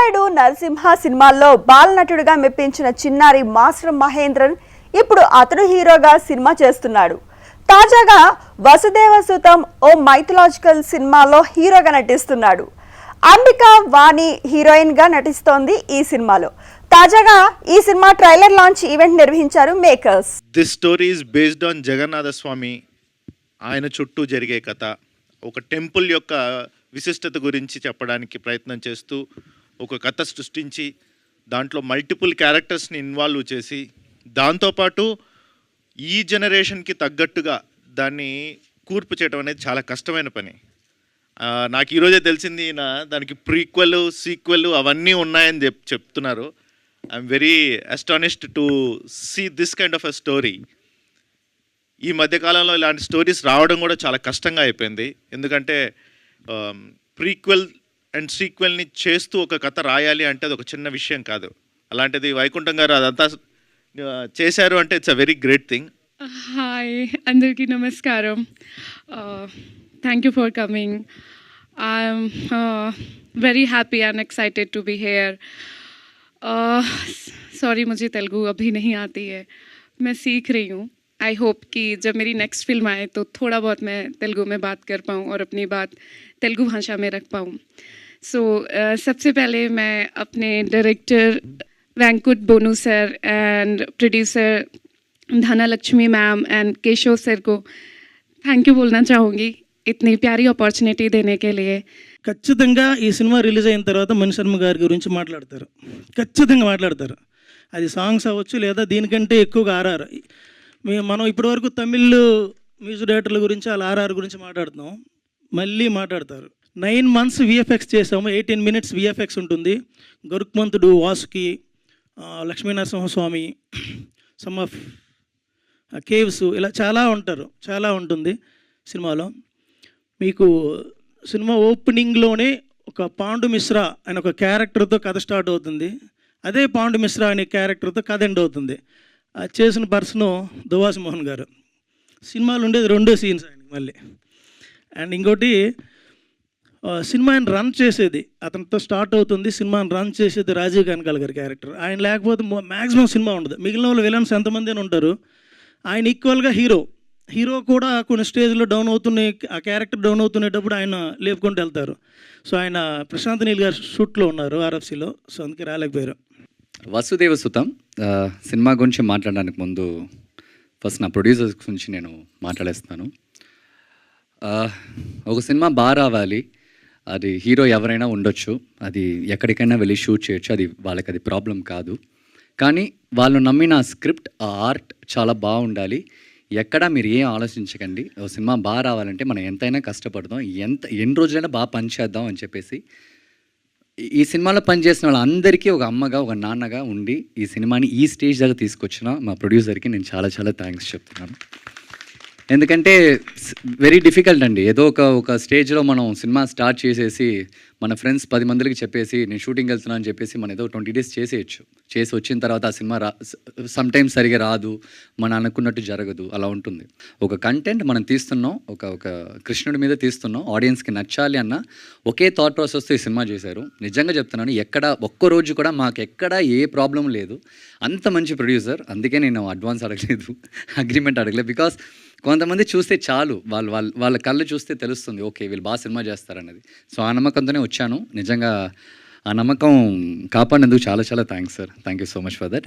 నేడు నరసింహ సినిమాల్లో బాలనటుడిగా మెప్పించిన చిన్నారి మాస్టర్ మహేంద్రన్ ఇప్పుడు అతడు హీరోగా సినిమా చేస్తున్నాడు. తాజాగా వసుదేవ సుతం ఓ మైథలాజికల్ సినిమాలో హీరోగా నటిస్తున్నాడు. అంబిక వాణి హీరోయిన్ గా నటిస్తోంది ఈ సినిమాలో. తాజాగా ఈ సినిమా ట్రైలర్ లాంచ్ ఈవెంట్ నిర్వహించారు makers. This story is based on Jagannatha Swami, ఆయన చుట్టూ జరిగే కథ. ఒక టెంపుల్ యొక్క విశిష్టత గురించి చెప్పడానికి ప్రయత్నం చేస్తూ ఒక కథ సృష్టించి దాంట్లో మల్టిపుల్ క్యారెక్టర్స్ని ఇన్వాల్వ్ చేసి దాంతోపాటు ఈ జనరేషన్కి తగ్గట్టుగా దాన్ని కూర్పు చేయడం అనేది చాలా కష్టమైన పని. నాకు ఈరోజే తెలిసింది దానికి ప్రీక్వెల్ సీక్వెల్ అవన్నీ ఉన్నాయని చెప్తున్నారు. I'm very astonished to see this kind of a story. ఈ మధ్యకాలంలో ఇలాంటి స్టోరీస్ రావడం కూడా చాలా కష్టంగా అయిపోయింది. ఎందుకంటే ప్రీక్వెల్ అండ్ సీక్వెల్ని చేస్తూ ఒక కథ రాయాలి అంటే అది ఒక చిన్న విషయం కాదు. అలాంటిది వైకుంఠం గారు అదంతా చేశారు అంటే it's a very great thing. Hi, అందరికీ నమస్కారం. Thank you for coming. I'm very happy and excited to be here. Sorry, मुझे तेलुगु अभी नहीं आती है, मैं सीख रही हूँ. आई होप कि जब मेरी नेक्स्ट फिल्म आए तो थोड़ा बहुत मैं तेलुगु में बात कर पाऊँ और अपनी बात तेलुगु भाषा में रख पाऊँ. सो सबसे पहले मैं अपने director Venkat Bonu sir and producer Dhanalakshmi ma'am and Keshav sir को थैंक यू बोलना चाहूँगी इतनी प्यारी अपॉर्चुनिटी देने के लिए. ఖచ్చితంగా ఈ సినిమా రిలీజ్ అయిన తర్వాత మణి శర్మ గారి గురించి మాట్లాడతారు, ఖచ్చితంగా మాట్లాడతారు. అది సాంగ్స్ అవ్వచ్చు లేదా దీనికంటే ఎక్కువగా ఆర్ఆర్. మనం ఇప్పటివరకు తమిళ్ మ్యూజిక్ డైరెక్టర్ల గురించి వాళ్ళ ఆర్ఆర్ గురించి మాట్లాడుతున్నాం, మళ్ళీ మాట్లాడతారు. 9 months విఎఫ్ఎక్స్ చేసాము, 18 minutes విఎఫ్ఎక్స్ ఉంటుంది. గరుక్మంతుడు, Vasuki, Lakshminarasimhaswamy, some of caves, ఇలా చాలా ఉంటారు, చాలా ఉంటుంది సినిమాలో. మీకు సినిమా ఓపెనింగ్లోనే ఒక పాండు మిశ్రా అనే ఒక క్యారెక్టర్తో కథ స్టార్ట్ అవుతుంది. అదే పాండు మిశ్రా అనే క్యారెక్టర్తో కథ ఎండ్ అవుతుంది. అది చేసిన పర్సను దువాసి మోహన్ గారు. సినిమాలు ఉండేది 2 scenes ఆయనకి మళ్ళీ. అండ్ ఇంకోటి, సినిమాని రన్ చేసేది అతనితో స్టార్ట్ అవుతుంది. సినిమాని రన్ చేసేది రాజీవ్ కనకాల గారి క్యారెక్టర్. ఆయన లేకపోతే మ్యాక్సిమం సినిమా ఉండదు. మిగిలిన వాళ్ళు విలన్స్ ఎంతమంది అని ఉంటారు, ఆయన ఈక్వల్గా హీరో కూడా కొన్ని స్టేజ్లో డౌన్ అవుతున్నాయి, ఆ క్యారెక్టర్ డౌన్ అవుతునేటప్పుడు ఆయన లేపుకుంటూ వెళ్తారు. సో ఆయన ప్రశాంత్ నీల్ గారు షూట్లో ఉన్నారు ఆర్ఎఫ్సీలో, సో అందుకే రాలేకపోయారు. వసుదేవ సుతం సినిమా గురించి మాట్లాడడానికి ముందు ఫస్ట్ నా ప్రొడ్యూసర్స్ గురించి నేను మాట్లాడేస్తాను. ఒక సినిమా బాగా రావాలి, అది హీరో ఎవరైనా ఉండొచ్చు, అది ఎక్కడికైనా వెళ్ళి షూట్ చేయొచ్చు, అది వాళ్ళకి అది ప్రాబ్లం కాదు. కానీ వాళ్ళు నమ్మిన స్క్రిప్ట్, ఆ ఆర్ట్ చాలా బాగుండాలి. ఎక్కడ మీరు ఏం ఆలోచించకండి. ఒక సినిమా బాగా రావాలంటే మనం ఎంతైనా కష్టపడదాం, ఎన్ని రోజులైనా బాగా పనిచేద్దాం అని చెప్పేసి ఈ సినిమాలో పనిచేసిన వాళ్ళందరికీ ఒక అమ్మగా ఒక నాన్నగా ఉండి ఈ సినిమాని ఈ స్టేజ్ దాకా తీసుకొచ్చిన మా ప్రొడ్యూసర్కి నేను చాలా చాలా థ్యాంక్స్ చెప్తున్నాను. ఎందుకంటే వెరీ డిఫికల్ట్ అండి. ఏదో ఒక స్టేజ్లో మనం సినిమా స్టార్ట్ చేసేసి మన ఫ్రెండ్స్ 10 మందికి చెప్పేసి నేను షూటింగ్ వెళ్తున్నా అని చెప్పేసి మనం ఏదో 20 days చేసేయచ్చు. చేసి వచ్చిన తర్వాత ఆ సినిమా సమ్టైమ్స్ సరిగా రాదు, మనం అనుకున్నట్టు జరగదు, అలా ఉంటుంది. ఒక కంటెంట్ మనం తీస్తున్నాం, ఒక కృష్ణుడి మీద తీస్తున్నాం, ఆడియన్స్కి నచ్చాలి అన్న ఒకే థాట్ ప్రాసెస్తో ఈ సినిమా చేశారు. నిజంగా చెప్తున్నాను, ఒక్కరోజు కూడా మాకు ఎక్కడ ఏ ప్రాబ్లం లేదు. అంత మంచి ప్రొడ్యూసర్. అందుకే నేను అడ్వాన్స్ అడగలేదు, అగ్రిమెంట్ అడగలేదు. బికాస్ కొంతమంది చూస్తే చాలు, వాళ్ళ కళ్ళు చూస్తే తెలుస్తుంది, ఓకే వీళ్ళు బాగా సినిమా చేస్తారన్నది. సో ఆ నమ్మకంతోనే వచ్చాను. నిజంగా ఆ నమ్మకం కాపాడినందుకు చాలా చాలా thanks sir. Thank you so much for that.